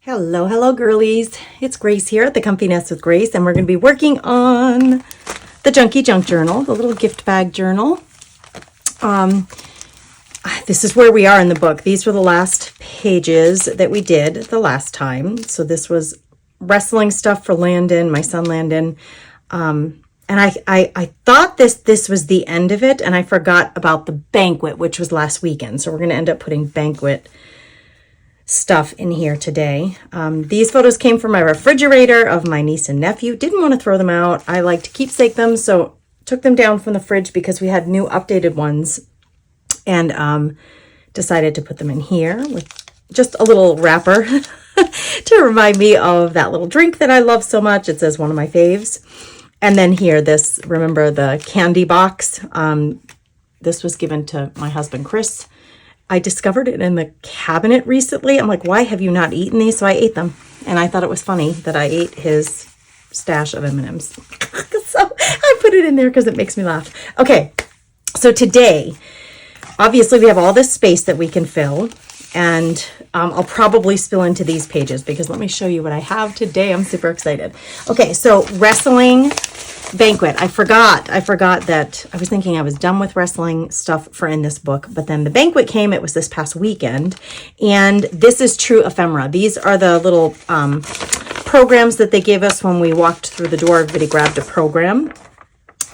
Hello, hello girlies. It's Grace here at the Comfy Nest with Grace, and we're going to be working on the Junky Junk Journal, the little gift bag journal. This is where we are in the book. These were the last pages that we did the last time. So this was wrestling stuff for Landon, my son Landon. And I thought this was the end of it, and I forgot about the banquet, which was last weekend. So we're going to end up putting banquet stuff in here today. These photos came from my refrigerator of my niece and nephew. Didn't want to throw them out. I like to keepsake them, so took them down from the fridge because we had new updated ones, and decided to put them in here with just a little wrapper to remind me of that little drink that I love so much. It says one of my faves. And then here, this, remember the candy box? This was given to my husband, Chris. I discovered it in the cabinet recently. I'm like, why have you not eaten these? So I ate them. And I thought it was funny that I ate his stash of M&Ms. So I put it in there because it makes me laugh. Okay, so today, obviously we have all this space that we can fill. And I'll probably spill into these pages because let me show you what I have today. I'm super excited. Okay, so wrestling banquet. I forgot that I was thinking I was done with wrestling stuff for in this book, but then the banquet came. It was this past weekend, and this is true ephemera. These are the little programs that they gave us when we walked through the door. Everybody grabbed a program,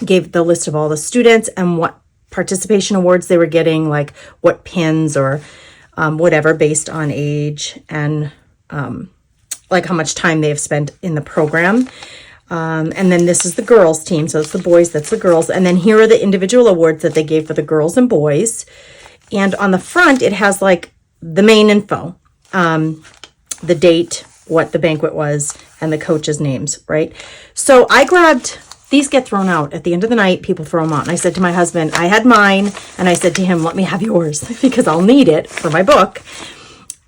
gave the list of all the students and what participation awards they were getting, like what pins or whatever based on age and like how much time they have spent in the program. And then this is the girls team. So it's the boys, that's the girls. And then here are the individual awards that they gave for the girls and boys. And on the front, it has like the main info, the date, what the banquet was, and the coaches' names, right? So I grabbed, these get thrown out at the end of the night. People throw them out. And I said to my husband, I had mine. And I said to him, let me have yours because I'll need it for my book.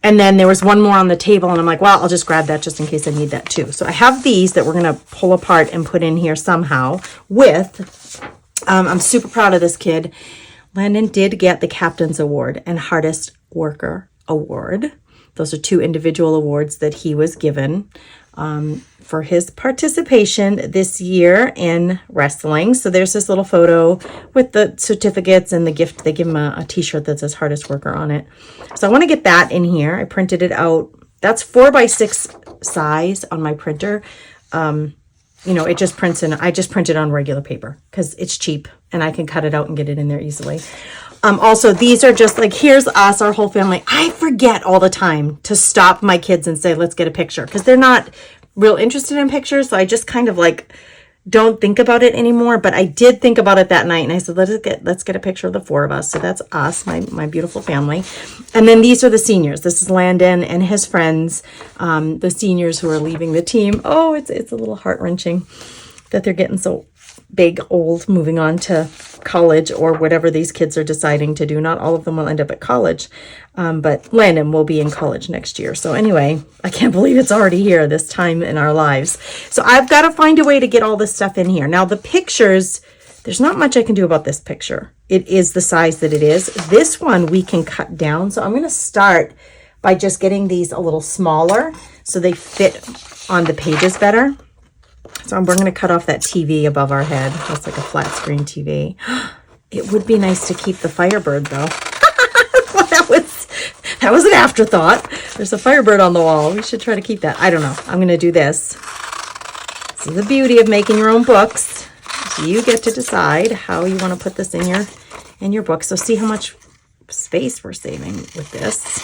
And then there was one more on the table, and I'm like, well, I'll just grab that just in case I need that too. So I have these that we're going to pull apart and put in here somehow with, I'm super proud of this kid. Landon did get the Captain's Award and Hardest Worker Award. Those are two individual awards that he was given for his participation this year in wrestling. So there's this little photo with the certificates and the gift. They give him a t-shirt that says Hardest Worker on it. So I want to get that in here. I printed it out. That's 4x6 size on my printer. You know, it just prints in, I just print it on regular paper because it's cheap and I can cut it out and get it in there easily. Also, these are just like, here's us, our whole family. I forget all the time to stop my kids and say, let's get a picture because they're not real interested in pictures. So I just kind of like don't think about it anymore. But I did think about it that night, and I said, let's get a picture of the four of us. So that's us, my beautiful family. And then these are the seniors. This is Landon and his friends, the seniors who are leaving the team. Oh, it's a little heart-wrenching that they're getting so big, old, moving on to college or whatever these kids are deciding to do. Not all of them will end up at college, but Landon will be in college next year. So anyway, I can't believe it's already here this time in our lives. So I've got to find a way to get all this stuff in here. Now the pictures, there's not much I can do about this picture. It is the size that it is. This one we can cut down. So I'm going to start by just getting these a little smaller so they fit on the pages better. So we're going to cut off that TV above our head. That's like a flat screen TV. It would be nice to keep the Firebird though. Well, that was an afterthought. There's a Firebird on the wall. We should try to keep that. I don't know. I'm going to do this. This is the beauty of making your own books. So you get to decide how you want to put this in your book. So see how much space we're saving with this.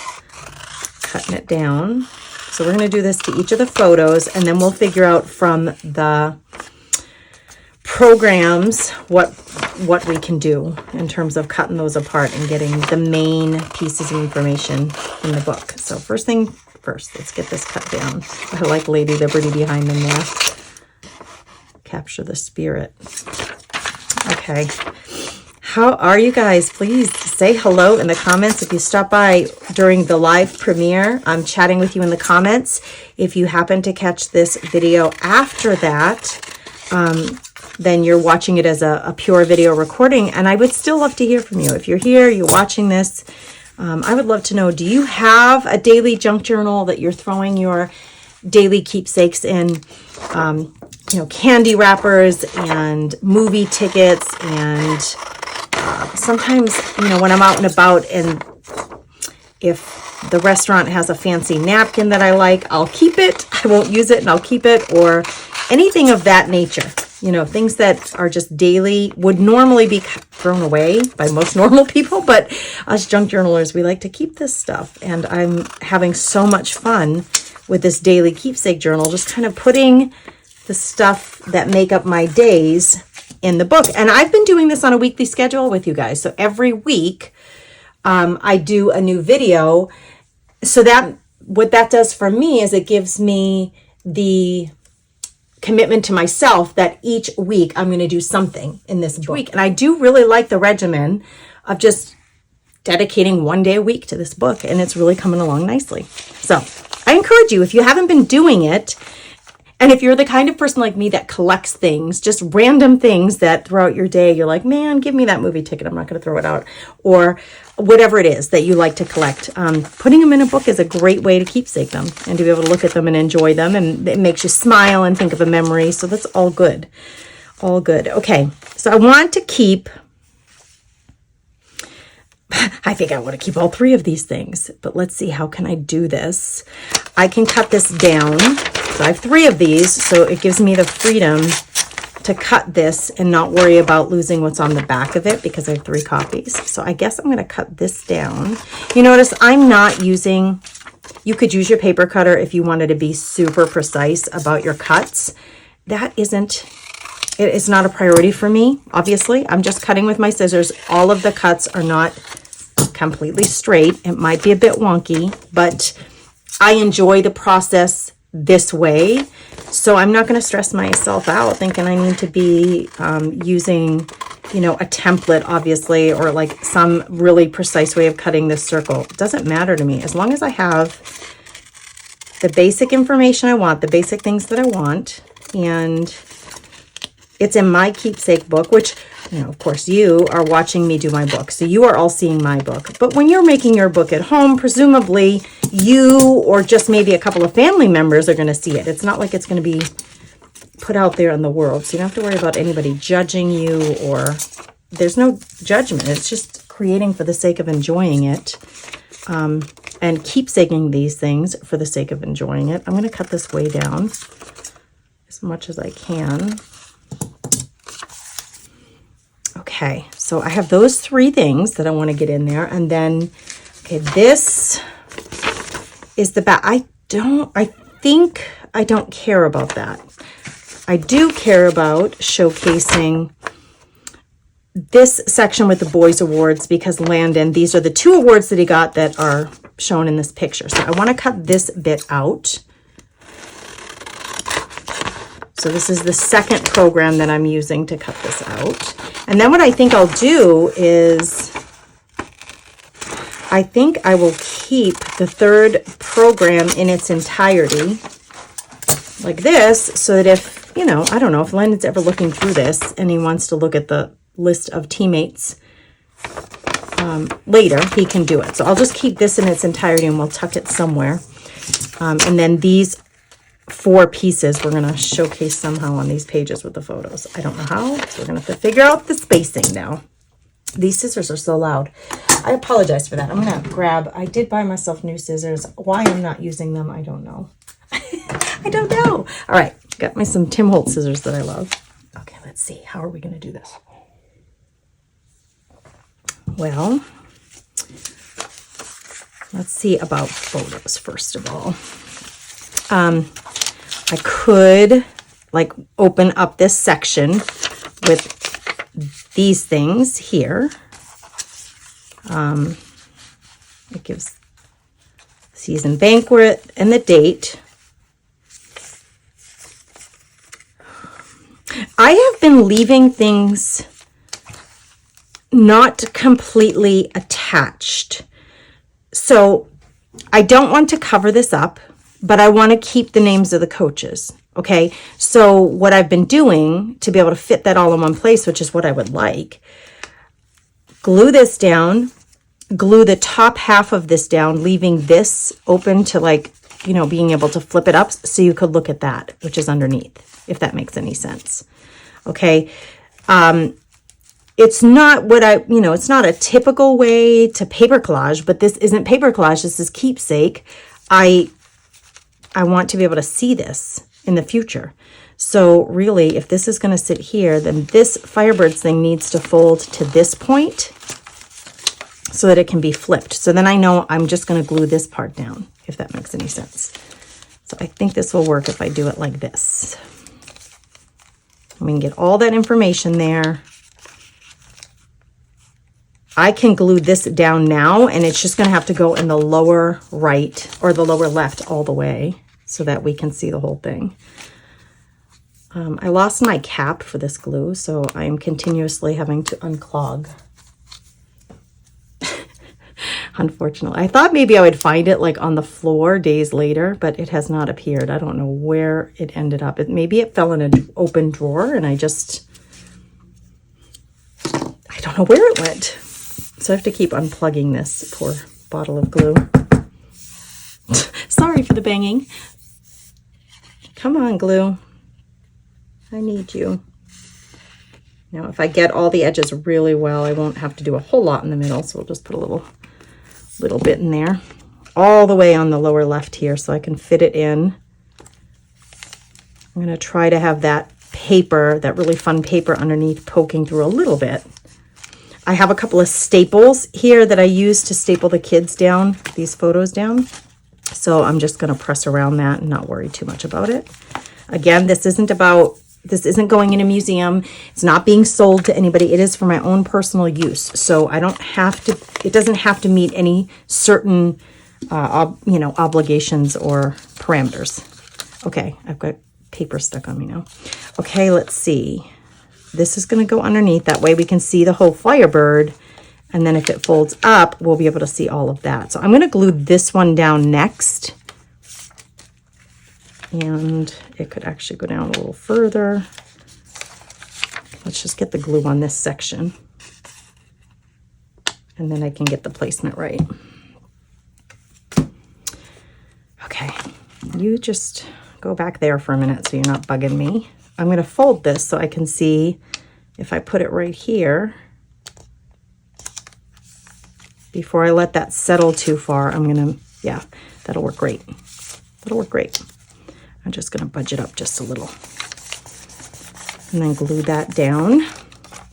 Cutting it down. So we're going to do this to each of the photos, and then we'll figure out from the programs what we can do in terms of cutting those apart and getting the main pieces of information in the book. So first thing first, let's get this cut down. I like Lady Liberty behind them there. Capture the spirit. Okay. How are you guys? Please say hello in the comments. If you stop by during the live premiere, I'm chatting with you in the comments. If you happen to catch this video after that, then you're watching it as a pure video recording. And I would still love to hear from you. If you're here, you're watching this, I would love to know, do you have a daily junk journal that you're throwing your daily keepsakes in? Candy wrappers and movie tickets, and sometimes, when I'm out and about, and if the restaurant has a fancy napkin that I like, I'll keep it. I won't use it and I'll keep it, or anything of that nature. Things that are just daily, would normally be thrown away by most normal people, but us junk journalers, we like to keep this stuff. And I'm having so much fun with this daily keepsake journal, just kind of putting the stuff that make up my days in the book. And I've been doing this on a weekly schedule with you guys. So every week I do a new video. So that what that does for me is it gives me the commitment to myself that each week I'm going to do something in this book. And I do really like the regimen of just dedicating one day a week to this book. And it's really coming along nicely. So I encourage you, if you haven't been doing it, and if you're the kind of person like me that collects things, just random things that throughout your day, you're like, man, give me that movie ticket. I'm not going to throw it out. Or whatever it is that you like to collect. Putting them in a book is a great way to keepsake them and to be able to look at them and enjoy them. And it makes you smile and think of a memory. So that's all good. All good. Okay. So I want to keep... I think I want to keep all three of these things, but let's see, how can I do this? I can cut this down. So I have three of these, so it gives me the freedom to cut this and not worry about losing what's on the back of it because I have 3 copies. So I guess I'm going to cut this down. You notice I'm not using, you could use your paper cutter if you wanted to be super precise about your cuts. That isn't, it is not a priority for me, obviously. I'm just cutting with my scissors. All of the cuts are not completely straight. It might be a bit wonky, but I enjoy the process this way. So I'm not going to stress myself out thinking I need to be using, a template, obviously, or like some really precise way of cutting this circle. It doesn't matter to me. As long as I have the basic information I want, the basic things that I want, and it's in my keepsake book, which, of course, you are watching me do my book. So you are all seeing my book. But when you're making your book at home, presumably you or just maybe a couple of family members are going to see it. It's not like it's going to be put out there in the world. So you don't have to worry about anybody judging you, or there's no judgment. It's just creating for the sake of enjoying it, and keepsaking these things for the sake of enjoying it. I'm going to cut this way down as much as I can. Okay, so I have those 3 things that I want to get in there. And then, okay, this is the back. I think I don't care about that. I do care about showcasing this section with the boys awards, because Landon, these are the 2 awards that he got that are shown in this picture. So I want to cut this bit out. So this is the second program that I'm using to cut this out. And then what I think I'll do is, I think I will keep the 3rd program in its entirety like this, so that if, I don't know, if Landon's ever looking through this and he wants to look at the list of teammates later, he can do it. So I'll just keep this in its entirety and we'll tuck it somewhere. And then these 4 pieces we're going to showcase somehow on these pages with the photos. I don't know how, so we're going to have to figure out the spacing now. These scissors are so loud. I apologize for that. I'm going to grab, I did buy myself new scissors. Why I'm not using them, I don't know. I don't know. All right, got me some Tim Holtz scissors that I love. Okay, let's see. How are we going to do this? Well, let's see about photos first of all. I could open up this section with these things here. It gives season banquet and the date. I have been leaving things not completely attached. So I don't want to cover this up, but I want to keep the names of the coaches. Okay. So what I've been doing to be able to fit that all in one place, which is what I would like, glue this down glue the top half of this down, leaving this open to like, you know, being able to flip it up so you could look at that, which is underneath, if that makes any sense. Okay. It's not what it's not a typical way to paper collage, but this isn't paper collage. This is keepsake. I want to be able to see this in the future. So really, if this is going to sit here, then this Firebirds thing needs to fold to this point so that it can be flipped. So then I know I'm just going to glue this part down, if that makes any sense. So I think this will work if I do it like this. We can get all that information there. I can glue this down now, and it's just going to have to go in the lower right or the lower left all the way so that we can see the whole thing. I lost my cap for this glue, so I am continuously having to unclog. Unfortunately, I thought maybe I would find it like on the floor days later, but it has not appeared. I don't know where it ended up. Maybe it fell in an open drawer, and I don't know where it went. So I have to keep unplugging this poor bottle of glue. Sorry for the banging. Come on, glue. I need you. Now, if I get all the edges really well, I won't have to do a whole lot in the middle. So we'll just put a little bit in there. All the way on the lower left here so I can fit it in. I'm going to try to have that paper, that really fun paper underneath poking through a little bit. I have a couple of staples here that I use to staple the kids down, these photos down. So I'm just going to press around that and not worry too much about it. Again, this isn't going in a museum. It's not being sold to anybody. It is for my own personal use. So I don't have to, it doesn't have to meet any certain, obligations or parameters. Okay, I've got paper stuck on me now. Okay, let's see. This is going to go underneath. That way we can see the whole Firebird. And then if it folds up, we'll be able to see all of that. So I'm going to glue this one down next. And it could actually go down a little further. Let's just get the glue on this section. And then I can get the placement right. Okay, you just go back there for a minute so you're not bugging me. I'm going to fold this so I can see if I put it right here. Before I let that settle too far, I'm going to, yeah, that'll work great. That'll work great. I'm just going to budge it up just a little. And then glue that down.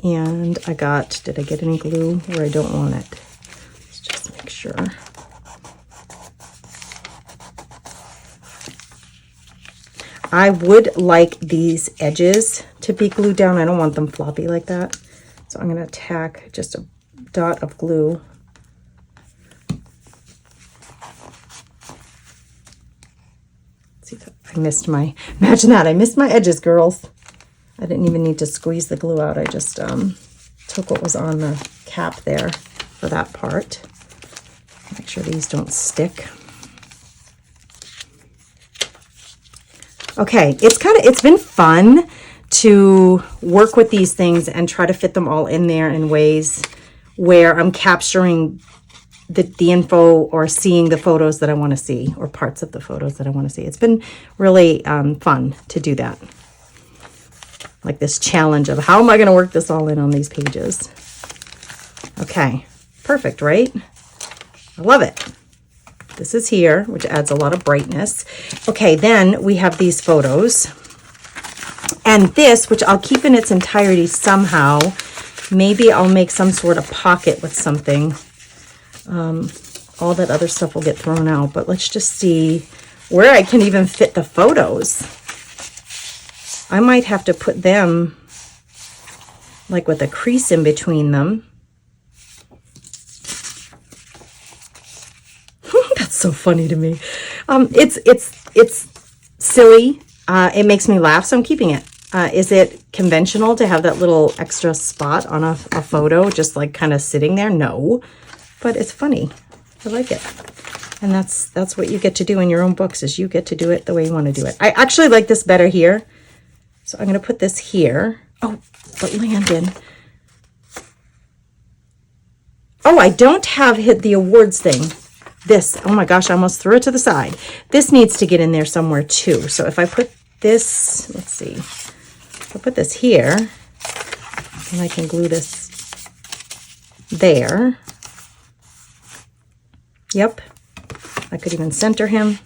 And did I get any glue where I don't want it? Let's just make sure. I would like these edges to be glued down. I don't want them floppy like that. So I'm going to tack just a dot of glue. See, I missed my, imagine that, I missed my edges, girls. I didn't even need to squeeze the glue out. I just took what was on the cap there for that part. Make sure these don't stick. Okay, it's been fun to work with these things and try to fit them all in there in ways where I'm capturing the info or seeing the photos that I want to see or parts of the photos that I want to see. It's been really fun to do that. Like this challenge of how am I going to work this all in on these pages? Okay, perfect, right? I love it. This is here, which adds a lot of brightness. Okay, then we have these photos. And this, which I'll keep in its entirety somehow. Maybe I'll make some sort of pocket with something. All that other stuff will get thrown out. But let's just see where I can even fit the photos. I might have to put them like with a crease in between them. That's so funny to me. It's silly. It makes me laugh, so I'm keeping it. Is it conventional to have that little extra spot on a photo just like kind of sitting there? No, but it's funny. I like it. And that's what you get to do in your own books, is you get to do it the way you want to do it. I actually like this better here. So I'm going to put this here. Oh, but Landon. Oh, I don't have hit the awards thing. This, oh my gosh, I almost threw it to the side. This needs to get in there somewhere too. So if I put this, let's see, if I put this here, and I can glue this there. Yep, I could even center him.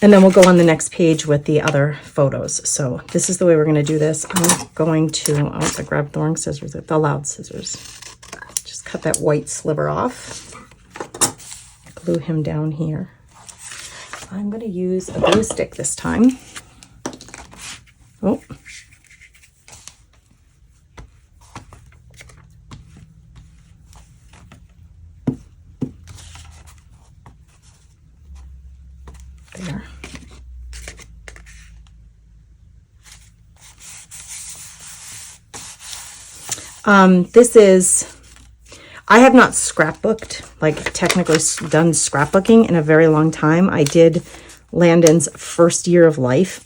And then we'll go on the next page with the other photos. So this is the way we're going to do this. I'm going to, oh, I grabbed the wrong scissors, the loud scissors. Just cut that white sliver off. Glue him down here. I'm going to use a glue stick this time. Oh. There. This is, I have not scrapbooked, like technically done scrapbooking in a very long time. I did Landon's first year of life.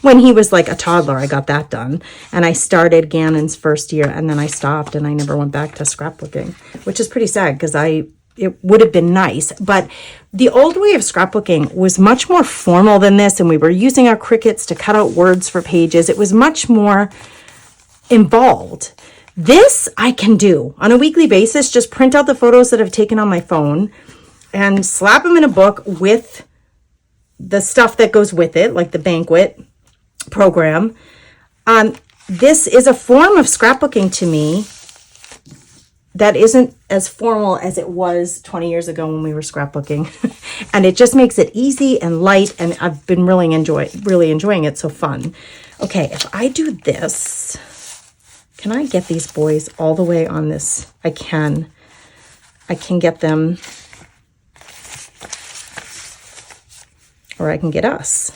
When he was like a toddler, I got that done. And I started Gannon's first year, and then I stopped and I never went back to scrapbooking, which is pretty sad because it would have been nice. But the old way of scrapbooking was much more formal than this, and we were using our Cricuts to cut out words for pages. It was much more involved. This I can do on a weekly basis, just print out the photos that I've taken on my phone and slap them in a book with the stuff that goes with it, like the banquet program. This is a form of scrapbooking to me that isn't as formal as it was 20 years ago when we were scrapbooking. And it just makes it easy and light, and I've been really enjoying it. So fun. Okay, if I do this, can I get these boys all the way on this? I can get them, or I can get us.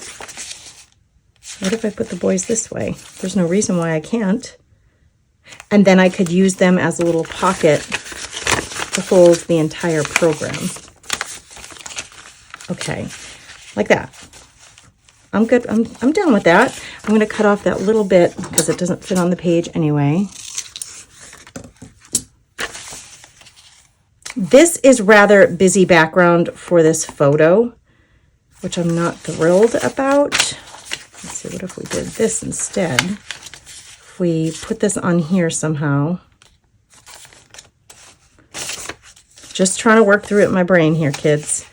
What if I put the boys this way? There's no reason why I can't. And then I could use them as a little pocket to hold the entire program. Okay, like that. I'm good. I'm done with that. I'm going to cut off that little bit because it doesn't fit on the page anyway. This is rather busy background for this photo, which I'm not thrilled about. Let's see, what if we did this instead? If we put this on here somehow. Just trying to work through it in my brain here, kids.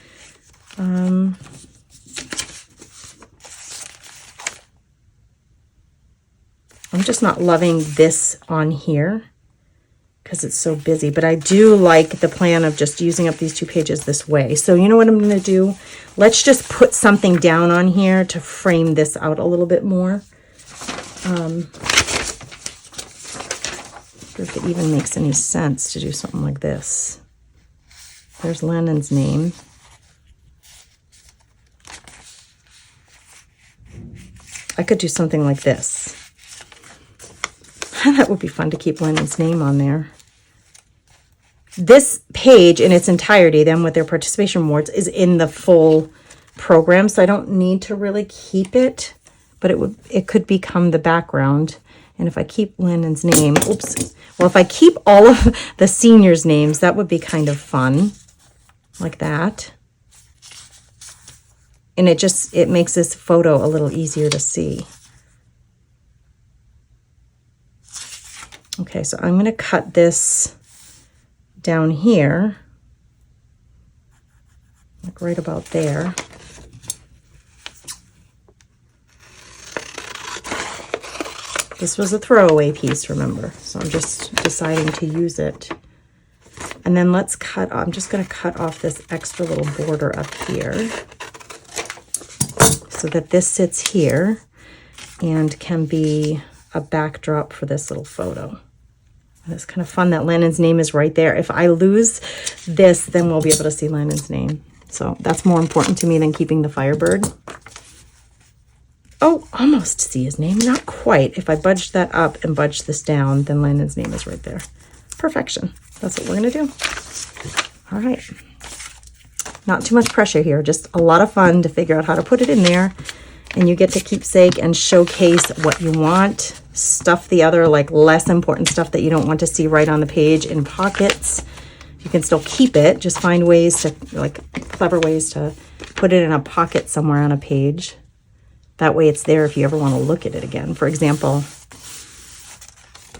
I'm just not loving this on here because it's so busy, but I do like the plan of just using up these 2 pages this way. So you know what I'm going to do? Let's just put something down on here to frame this out a little bit more. If it even makes any sense to do something like this. There's Lennon's name. I could do something like this. That would be fun to keep Lennon's name on there. This page in its entirety, then with their participation awards, is in the full program, so I don't need to really keep it, but it could become the background. And if I keep Lennon's name, oops, well, if I keep all of the seniors' names, that would be kind of fun, like that. And it makes this photo a little easier to see. Okay, so I'm going to cut this down here, like right about there. This was a throwaway piece, remember, so I'm just deciding to use it. And then let's cut, I'm just going to cut off this extra little border up here so that this sits here and can be a backdrop for this little photo. And it's kind of fun that Lennon's name is right there. If I lose this, then we'll be able to see Lennon's name. So that's more important to me than keeping the Firebird. Oh, almost see his name. Not quite. If I budge that up and budge this down, then Lennon's name is right there. Perfection. That's what we're going to do. All right. Not too much pressure here. Just a lot of fun to figure out how to put it in there. And you get to keepsake and showcase what you want. stuff the other, like less important stuff that you don't want to see right on the page in pockets. You can still keep it, just find ways to, like clever ways to put it in a pocket somewhere on a page. That way it's there if you ever want to look at it again. For example,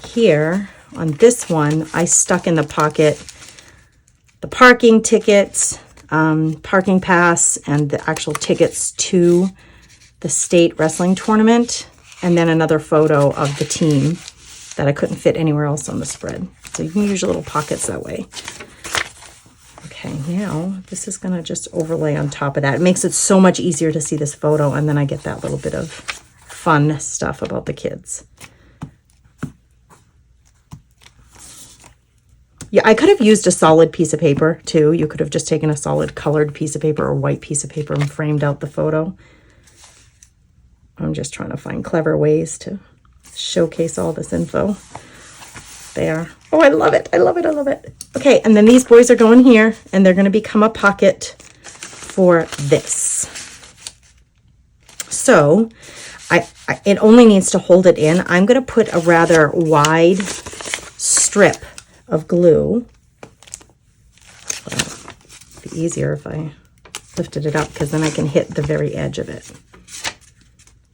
here on this one, I stuck in the pocket the parking tickets, parking pass, and the actual tickets to the state wrestling tournament, and then another photo of the team that I couldn't fit anywhere else on the spread. So you can use your little pockets that way. Okay, now this is gonna just overlay on top of that. It makes it so much easier to see this photo, and then I get that little bit of fun stuff about the kids. Yeah, I could have used a solid piece of paper too. You could have just taken a solid colored piece of paper or white piece of paper and framed out the photo. I'm just trying to find clever ways to showcase all this info. There. Oh, I love it. I love it. I love it. Okay, and then these boys are going here, and they're going to become a pocket for this. So it only needs to hold it in. I'm going to put a rather wide strip of glue. Well, it'd be easier if I lifted it up, because then I can hit the very edge of it.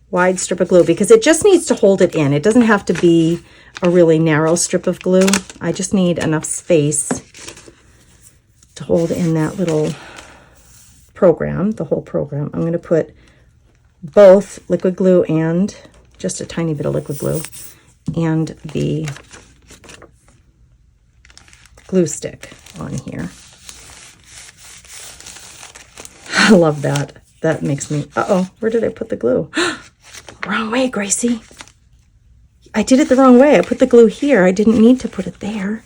Wide strip of glue, because it just needs to hold it in. It doesn't have to be a really narrow strip of glue. I just need enough space to hold in that little program, the whole program. I'm going to put both liquid glue and just a tiny bit of liquid glue and the glue stick on here. I love that. That makes me, uh-oh, where did I put the glue? Wrong way, Gracie. I did it the wrong way. I put the glue here. I didn't need to put it there.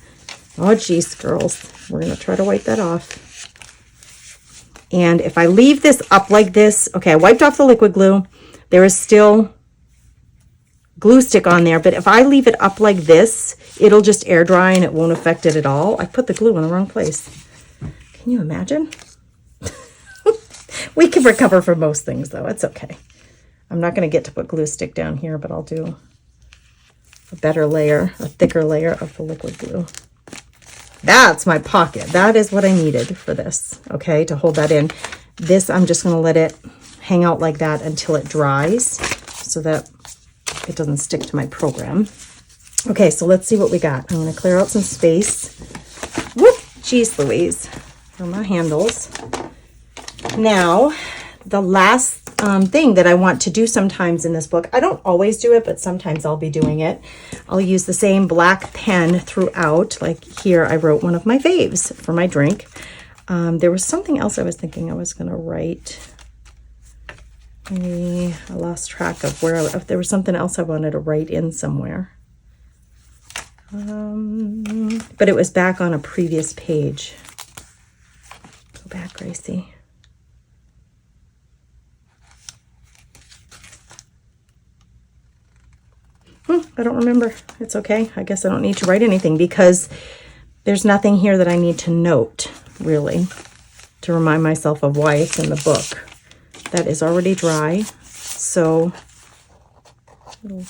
Oh, geez, girls. We're going to try to wipe that off. And if I leave this up like this, okay, I wiped off the liquid glue. There is still glue stick on there, but if I leave it up like this, it'll just air dry and it won't affect it at all. I put the glue in the wrong place. Can you imagine? We can recover from most things, though. It's okay. I'm not going to get to put glue stick down here, but I'll do a better layer, a thicker layer of the liquid glue. That's my pocket. That is what I needed for this, okay, to hold that in. This, I'm just going to let it hang out like that until it dries so that it doesn't stick to my program. Okay, so let's see what we got. I'm going to clear out some space. Whoop! Jeez Louise. For my handles. Now, the last thing that I want to do sometimes in this book, I don't always do it, but sometimes I'll be doing it. I'll use the same black pen throughout. Like here, I wrote one of my faves for my drink. There was something else I was thinking I was going to write. Maybe I lost track of where, if there was something else I wanted to write in somewhere. But it was back on a previous page. Go back, Gracie. I don't remember. It's okay. I guess I don't need to write anything because there's nothing here that I need to note, really, to remind myself of why it's in the book. That is already dry. So, little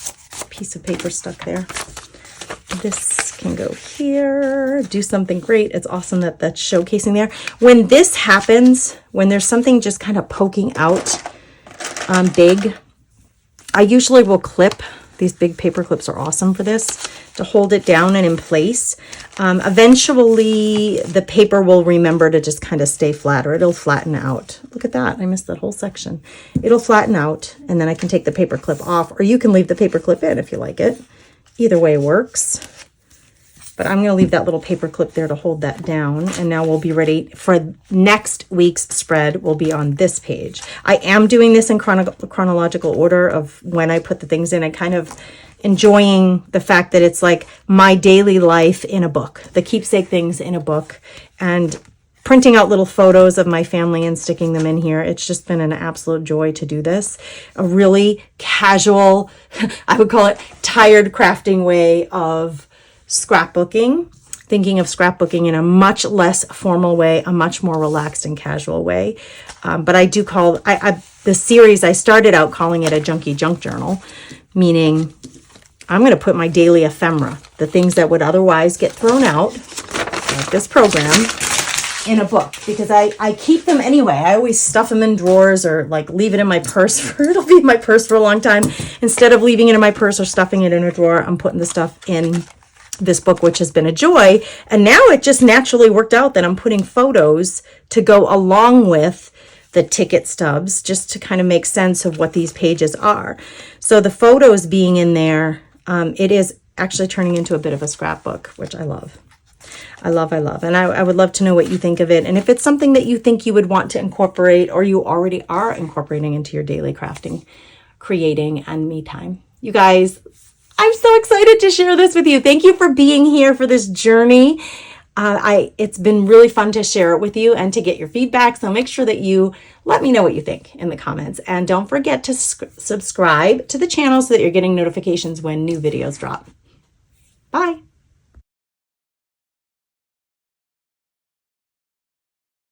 piece of paper stuck there. This can go here. Do something great. It's awesome that that's showcasing there. When this happens, when there's something just kind of poking out big, I usually will clip. These big paper clips are awesome for this, to hold it down and in place. Eventually, the paper will remember to just kind of stay flat, or it'll flatten out. Look at that. I missed that whole section. It'll flatten out, and then I can take the paper clip off, or you can leave the paper clip in if you like it. Either way works. But I'm going to leave that little paper clip there to hold that down. And now we'll be ready for next week's spread. Will be on this page. I am doing this in chronological order of when I put the things in, and kind of enjoying the fact that it's like my daily life in a book, the keepsake things in a book, and printing out little photos of my family and sticking them in here. It's just been an absolute joy to do this. A really casual, I would call it tired crafting way of scrapbooking, thinking of scrapbooking in a much less formal way, a much more relaxed and casual way. But I do call, the series, I started out calling it a junky junk journal, meaning I'm going to put my daily ephemera, the things that would otherwise get thrown out, like this program, in a book, because I keep them anyway. I always stuff them in drawers or like leave it in my purse it'll be in my purse for a long time. Instead of leaving it in my purse or stuffing it in a drawer, I'm putting the stuff in this book, which has been a joy. And now it just naturally worked out that I'm putting photos to go along with the ticket stubs, just to kind of make sense of what these pages are. So the photos being in there, it is actually turning into a bit of a scrapbook, which I love. I love. And I would love to know what you think of it. And if it's something that you think you would want to incorporate, or you already are incorporating into your daily crafting, creating, and me time. You guys, I'm so excited to share this with you. Thank you for being here for this journey. It's been really fun to share it with you and to get your feedback. So make sure that you let me know what you think in the comments. And don't forget to subscribe to the channel so that you're getting notifications when new videos drop. Bye.